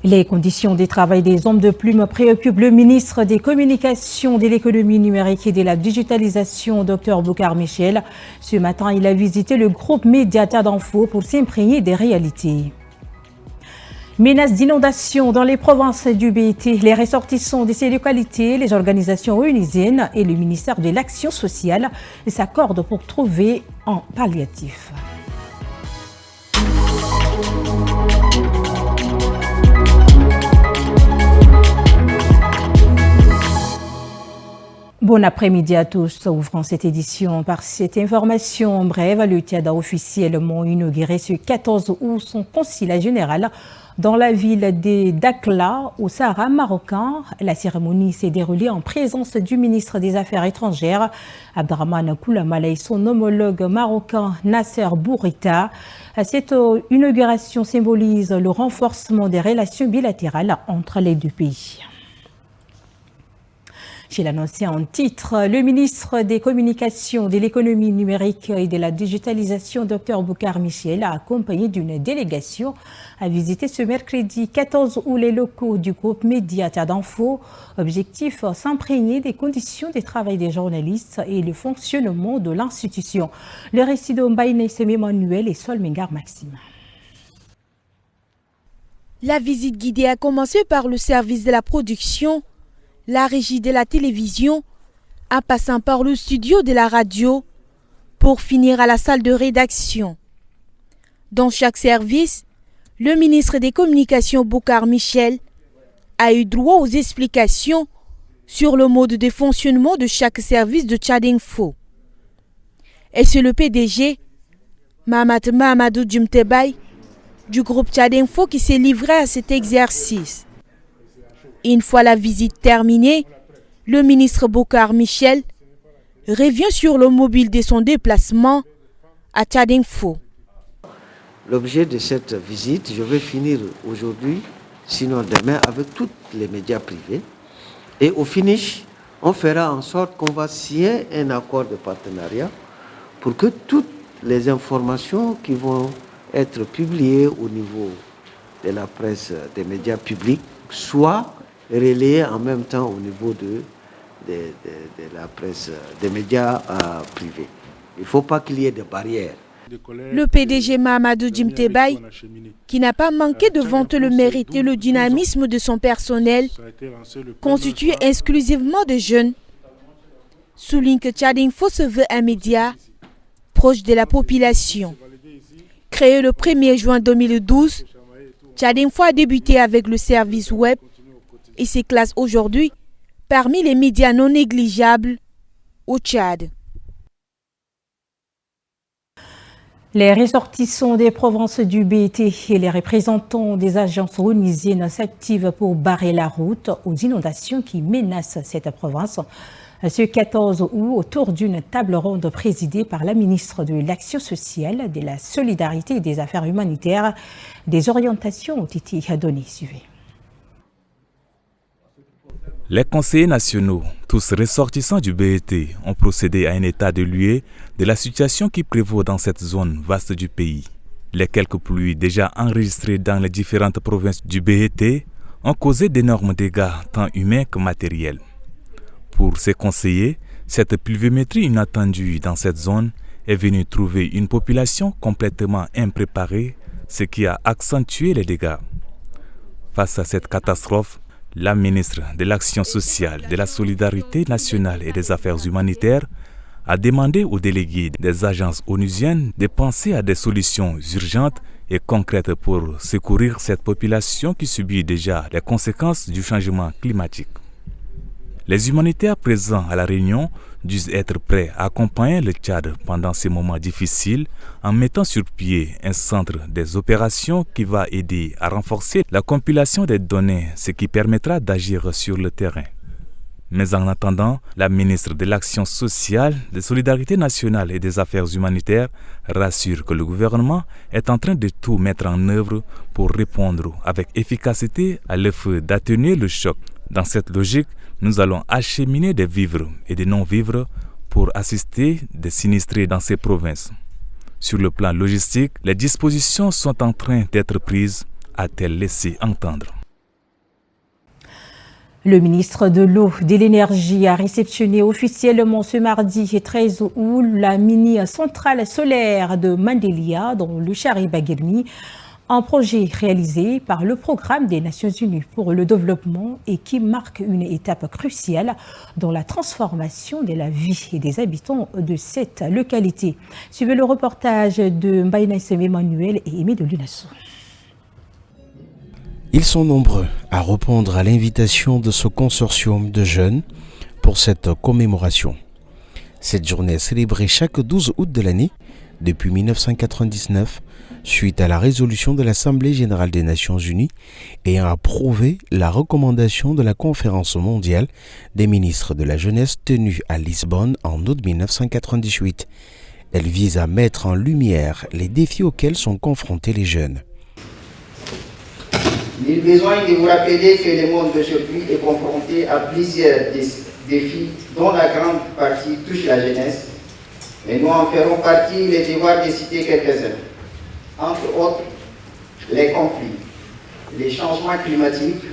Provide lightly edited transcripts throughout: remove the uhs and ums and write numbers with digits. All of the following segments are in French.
Les conditions de travail des hommes de plume préoccupent le ministre des Communications, de l'économie numérique et de la digitalisation, Dr Boucar Michel. Ce matin, il a visité le groupe média Tadinfo pour s'imprégner des réalités. Menace d'inondation dans les provinces du BT. Les ressortissants de ces localités, les organisations onusiennes et le ministère de l'Action sociale s'accordent pour trouver un palliatif. Bon après-midi à tous. Ouvrons cette édition par cette information. En bref, le TIADA officiellement inauguré ce 14 août son consulat général dans la ville de Dakhla, au Sahara marocain. La cérémonie s'est déroulée en présence du ministre des Affaires étrangères, Abdrahmane Koulamala, et son homologue marocain, Nasser Bourita. Cette inauguration symbolise le renforcement des relations bilatérales entre les deux pays. J'ai l'annoncé en titre, le ministre des Communications, de l'économie numérique et de la digitalisation, Dr Boucar Michel, a accompagné d'une délégation à visiter ce mercredi 14 août les locaux du groupe média Tadinfo. Objectif, s'imprégner des conditions de travail des journalistes et le fonctionnement de l'institution. Le récit de Mbaïne Semi Manuel et Sol Mengar Maxime. La visite guidée a commencé par le service de la production, la régie de la télévision, en passant par le studio de la radio, pour finir à la salle de rédaction. Dans chaque service, le ministre des Communications, Boucar Michel, a eu droit aux explications sur le mode de fonctionnement de chaque service de Tchadinfo. Et c'est le PDG, Mahamadou Djumtebay, du groupe Tchadinfo qui s'est livré à cet exercice. Une fois la visite terminée, le ministre Boucar Michel revient sur le mobile de son déplacement à Tchadinfo. L'objet de cette visite, je vais finir aujourd'hui, sinon demain, avec tous les médias privés. Et au finish, on fera en sorte qu'on va signer un accord de partenariat pour que toutes les informations qui vont être publiées au niveau de la presse, des médias publics, soient relayées en même temps au niveau de la presse, des médias privés. Il ne faut pas qu'il y ait de barrières. Le PDG Mahamadou Djumtebay, qui n'a pas manqué de vanter le mérite et le dynamisme de son personnel, constitué exclusivement de jeunes, souligne que Tchadinfo se veut un média proche de la population. Créé le 1er juin 2012, Tchadinfo a débuté avec le service web et se classe aujourd'hui parmi les médias non négligeables au Tchad. Les ressortissants des provinces du BT et les représentants des agences onusiennes s'activent pour barrer la route aux inondations qui menacent cette province. Ce 14 août, autour d'une table ronde présidée par la ministre de l'Action sociale, de la solidarité et des affaires humanitaires, des orientations ont été données. Suivez. Les conseillers nationaux, tous ressortissants du BET, ont procédé à un état de lieu de la situation qui prévaut dans cette zone vaste du pays. Les quelques pluies déjà enregistrées dans les différentes provinces du BET ont causé d'énormes dégâts tant humains que matériels. Pour ces conseillers, cette pluviométrie inattendue dans cette zone est venue trouver une population complètement impréparée, ce qui a accentué les dégâts. Face à cette catastrophe, la ministre de l'Action sociale, de la solidarité nationale et des affaires humanitaires a demandé aux délégués des agences onusiennes de penser à des solutions urgentes et concrètes pour secourir cette population qui subit déjà les conséquences du changement climatique. Les humanitaires présents à la réunion disent être prêts à accompagner le Tchad pendant ces moments difficiles en mettant sur pied un centre des opérations qui va aider à renforcer la compilation des données, ce qui permettra d'agir sur le terrain. Mais en attendant, la ministre de l'Action sociale, de Solidarité nationale et des affaires humanitaires rassure que le gouvernement est en train de tout mettre en œuvre pour répondre avec efficacité à l'effort d'atténuer le choc. Dans cette logique, nous allons acheminer des vivres et des non-vivres pour assister des sinistrés dans ces provinces. Sur le plan logistique, les dispositions sont en train d'être prises, a-t-elle laissé entendre. Le ministre de l'Eau et de l'Énergie a réceptionné officiellement ce mardi 13 août la mini-centrale solaire de Mandelia dans le Chari-Baguirmi, un projet réalisé par le Programme des Nations Unies pour le développement et qui marque une étape cruciale dans la transformation de la vie et des habitants de cette localité. Suivez le reportage de Mbaïnaïsem Emmanuel et Aimé de Lunasso. Ils sont nombreux à répondre à l'invitation de ce consortium de jeunes pour cette commémoration. Cette journée est célébrée chaque 12 août de l'année depuis 1999 suite à la résolution de l'Assemblée générale des Nations Unies ayant approuvé la recommandation de la Conférence mondiale des ministres de la jeunesse tenue à Lisbonne en août 1998. Elle vise à mettre en lumière les défis auxquels sont confrontés les jeunes. Il est besoin de vous rappeler que le monde d'aujourd'hui est confronté à plusieurs défis dont la grande partie touche la jeunesse, mais nous en ferons partie les devoirs de citer quelques-uns. Entre autres, les conflits, les changements climatiques,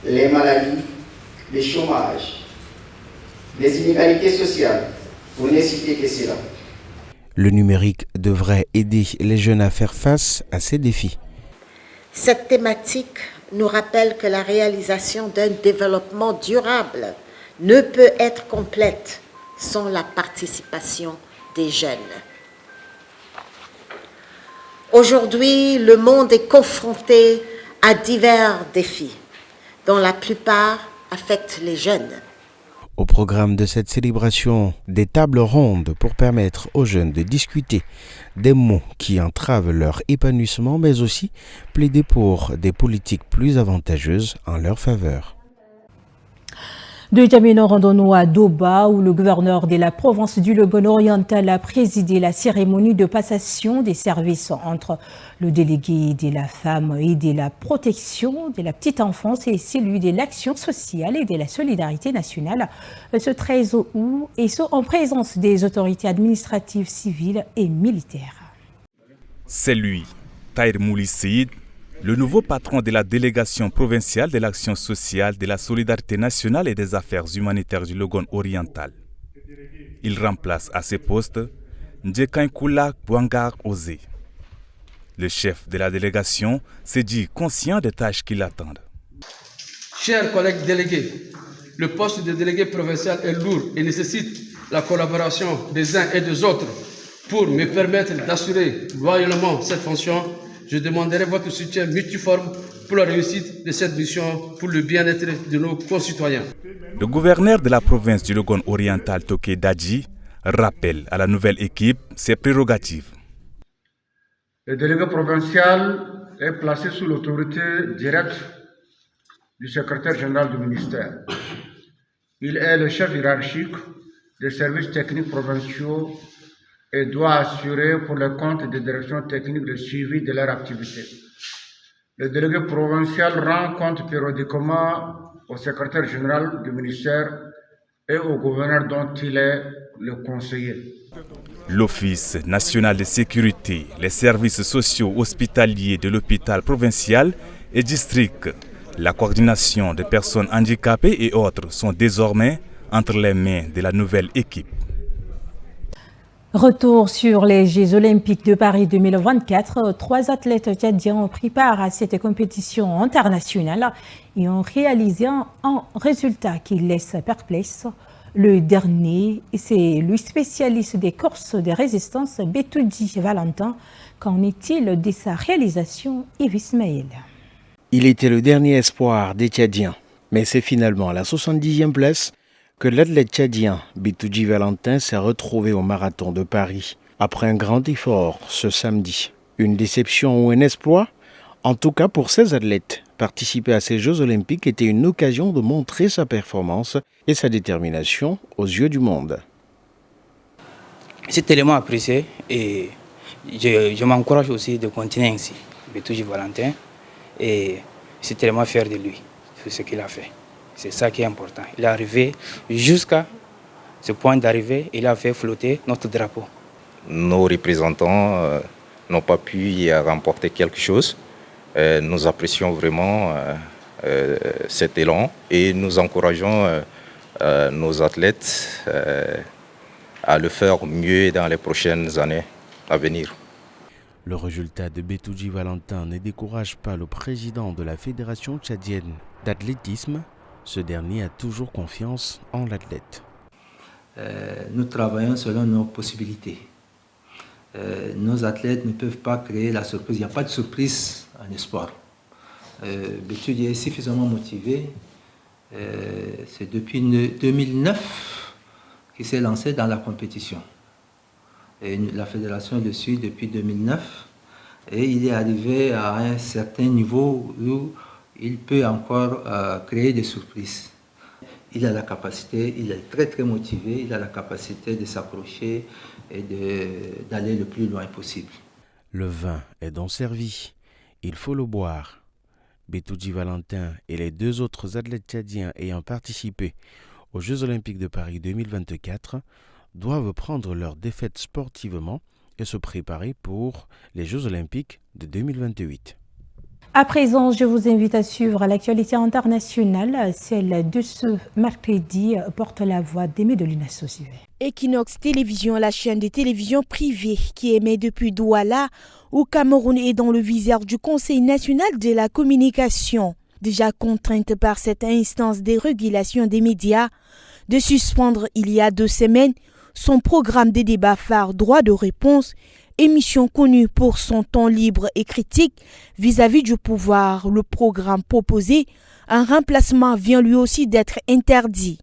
les maladies, le chômage, les inégalités sociales, pour ne citer que cela. Le numérique devrait aider les jeunes à faire face à ces défis. Cette thématique nous rappelle que la réalisation d'un développement durable ne peut être complète sans la participation des jeunes. Aujourd'hui, le monde est confronté à divers défis, dont la plupart affectent les jeunes. Au programme de cette célébration, des tables rondes pour permettre aux jeunes de discuter des mots qui entravent leur épanouissement, mais aussi plaider pour des politiques plus avantageuses en leur faveur. De Djamena, rendons-nous à Doba, où le gouverneur de la province du Logone oriental a présidé la cérémonie de passation des services entre le délégué de la femme et de la protection de la petite enfance et celui de l'action sociale et de la solidarité nationale ce 13 août, et ce en présence des autorités administratives, civiles et militaires. C'est lui, Tahir Mouli Seyid, le nouveau patron de la délégation provinciale de l'action sociale, de la solidarité nationale et des affaires humanitaires du Logone oriental. Il remplace à ce poste Ndjekankula Bouangar Ozé. Le chef de la délégation s'est dit conscient des tâches qui l'attendent. Chers collègues délégués, le poste de délégué provincial est lourd et nécessite la collaboration des uns et des autres. Pour me permettre d'assurer loyalement cette fonction, je demanderai votre soutien multiforme pour la réussite de cette mission pour le bien-être de nos concitoyens. Le gouverneur de la province du Logone oriental, Toké Dadji, rappelle à la nouvelle équipe ses prérogatives. Le délégué provincial est placé sous l'autorité directe du secrétaire général du ministère. Il est le chef hiérarchique des services techniques provinciaux et doit assurer pour le compte des directions techniques le suivi de leur activité. Le délégué provincial rend compte périodiquement au secrétaire général du ministère et au gouverneur dont il est le conseiller. L'Office national de sécurité, les services sociaux hospitaliers de l'hôpital provincial et district, la coordination des personnes handicapées et autres sont désormais entre les mains de la nouvelle équipe. Retour sur les Jeux olympiques de Paris 2024. 3 athlètes tchadiens ont pris part à cette compétition internationale et ont réalisé un résultat qui laisse perplexe. Le dernier, c'est le spécialiste des courses de résistance Betoudji Valentin. Qu'en est-il de sa réalisation, Yves Ismaël? Il était le dernier espoir des Tchadiens, mais c'est finalement à la 70e place que l'athlète tchadien Betoudji Valentin s'est retrouvé au marathon de Paris après un grand effort ce samedi. Une déception ou un exploit? En tout cas pour ces athlètes, participer à ces Jeux olympiques était une occasion de montrer sa performance et sa détermination aux yeux du monde. C'est tellement apprécié et je m'encourage aussi de continuer ainsi. Betoudji Valentin, et je suis tellement fier de lui, de ce qu'il a fait. C'est ça qui est important. Il est arrivé jusqu'à ce point d'arrivée, il a fait flotter notre drapeau. Nos représentants n'ont pas pu y remporter quelque chose. Nous apprécions vraiment cet élan et nous encourageons nos athlètes à le faire mieux dans les prochaines années à venir. Le résultat de Betudji Valentin ne décourage pas le président de la Fédération tchadienne d'athlétisme. Ce dernier a toujours confiance en l'athlète. Nous travaillons selon nos possibilités. Nos athlètes ne peuvent pas créer la surprise. Il n'y a pas de surprise en sport. Betudji est suffisamment motivé. C'est depuis 2009 qu'il s'est lancé dans la compétition. Et la fédération le suit depuis 2009 et il est arrivé à un certain niveau où il peut encore créer des surprises. Il a la capacité, il est très très motivé, il a la capacité de s'approcher et d'aller le plus loin possible. Le vin est donc servi, il faut le boire. Betudji Valentin et les 2 autres athlètes tchadiens ayant participé aux Jeux Olympiques de Paris 2024 doivent prendre leur défaite sportivement et se préparer pour les Jeux Olympiques de 2028. À présent, je vous invite à suivre l'actualité internationale. Celle de ce mercredi porte la voix d'Aimé de Linasso. Equinox Télévision, la chaîne de télévision privée qui émet depuis Douala, au Cameroun et dans le viseur du Conseil national de la communication. Déjà contrainte par cette instance de régulation des médias de suspendre il y a 2 semaines son programme de débat phare Droit de réponse, émission connue pour son ton libre et critique vis-à-vis du pouvoir. Le programme proposé, un remplacement, vient lui aussi d'être interdit.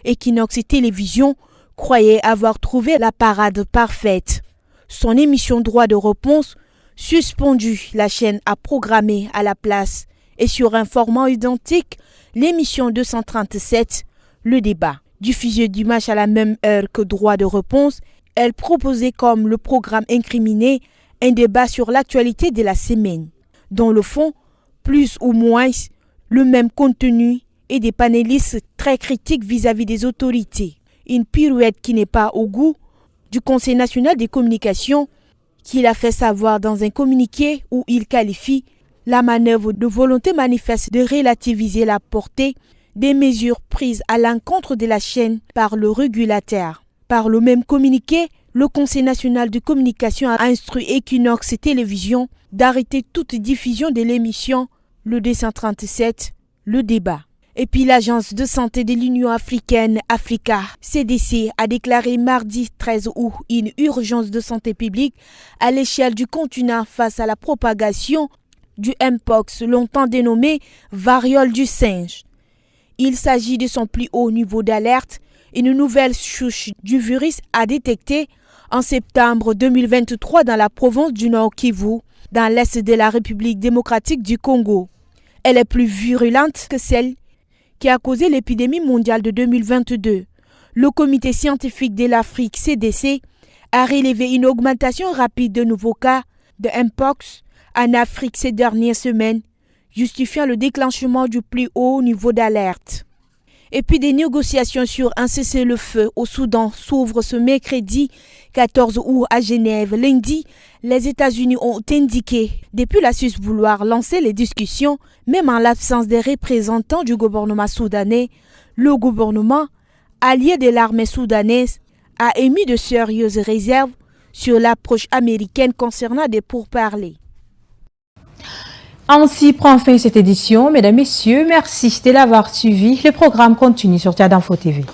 Equinox Télévision croyait avoir trouvé la parade parfaite. Son émission Droit de réponse, suspendue, la chaîne a programmé à la place et sur un format identique l'émission 237, Le Débat. Diffusée dimanche à la même heure que Droit de réponse, elle proposait comme le programme incriminé un débat sur l'actualité de la semaine. Dans le fond, plus ou moins le même contenu et des panélistes très critiques vis-à-vis des autorités. Une pirouette qui n'est pas au goût du Conseil national des communications, qu'il a fait savoir dans un communiqué où il qualifie la manœuvre de volonté manifeste de relativiser la portée des mesures prises à l'encontre de la chaîne par le régulateur. Par le même communiqué, le Conseil national de communication a instruit Equinox Télévision d'arrêter toute diffusion de l'émission Le 237, Le Débat. Et puis l'Agence de santé de l'Union africaine, Africa, CDC, a déclaré mardi 13 août une urgence de santé publique à l'échelle du continent face à la propagation du Mpox, longtemps dénommé variole du singe. Il s'agit de son plus haut niveau d'alerte. Une nouvelle souche du virus a détecté en septembre 2023 dans la province du Nord Kivu, dans l'est de la République démocratique du Congo. Elle est plus virulente que celle qui a causé l'épidémie mondiale de 2022. Le comité scientifique de l'Afrique, CDC, a relevé une augmentation rapide de nouveaux cas de Mpox en Afrique ces dernières semaines, justifiant le déclenchement du plus haut niveau d'alerte. Et puis des négociations sur un cessez-le-feu au Soudan s'ouvrent ce mercredi 14 août à Genève. Lundi, les États-Unis ont indiqué depuis la Suisse vouloir lancer les discussions, même en l'absence des représentants du gouvernement soudanais. Le gouvernement, allié de l'armée soudanaise, a émis de sérieuses réserves sur l'approche américaine concernant des pourparlers. Ainsi prend fin cette édition. Mesdames, Messieurs, merci de l'avoir suivi. Le programme continue sur Tchad Info TV.